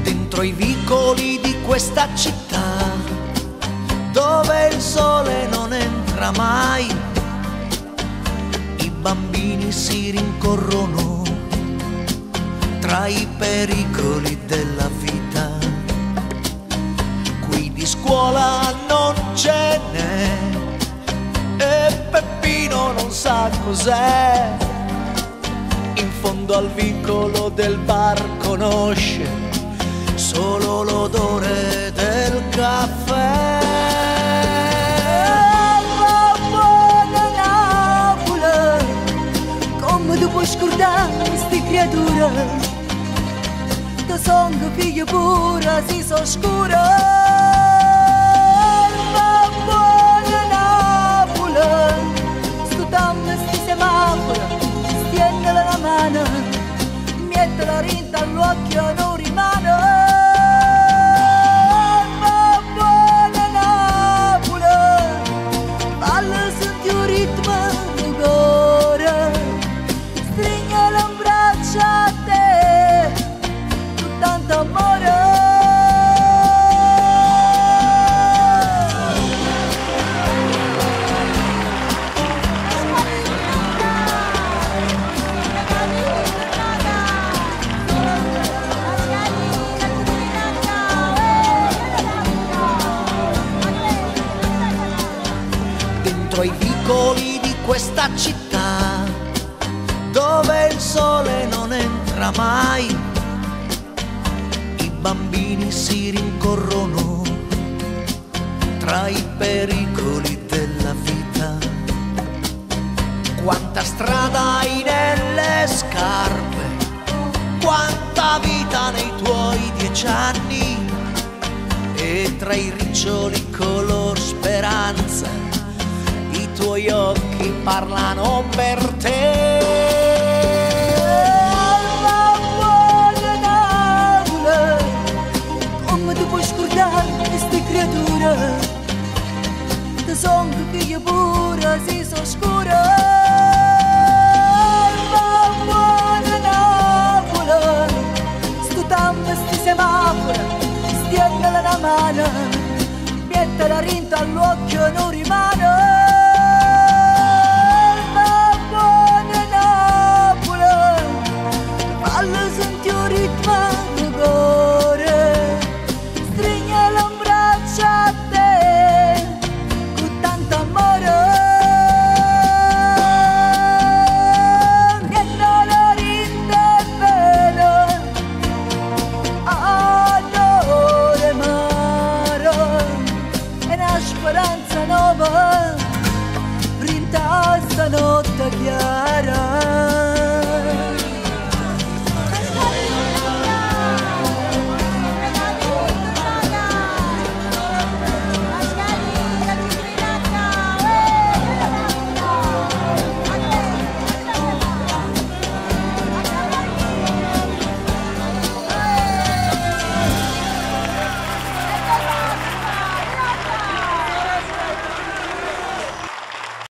Dentro i vicoli di questa città, dove il sole non entra mai, i bambini si rincorrono tra i pericoli della vita. Qui di scuola non ce n'è e Peppino non sa cos'è. In fondo al vicolo del bar conosce solo l'odore del caffè. Buona Napoli, come tu puoi scordare queste creature che sono figli pure, si sono scure. Buona Napoli, scutando sti semafori, stiennela la mano, mettela rinta all'occhio non rimane. Dentro i vicoli di questa città, dove il sole non entra mai, i bambini si rincorrono tra i pericoli della vita. Quanta strada hai nelle scarpe, quanta vita nei tuoi 10 anni, e tra i riccioli color speranza i tuoi occhi parlano per te. Buona Napoli, come tu puoi scordare queste creature che sono figli pure, si sono scure. Buona Napoli, scutando sti semafori, stiennela la mano, mettela rinta all'occhio non rimane. Speranza nuova, rinta sta notte chiara.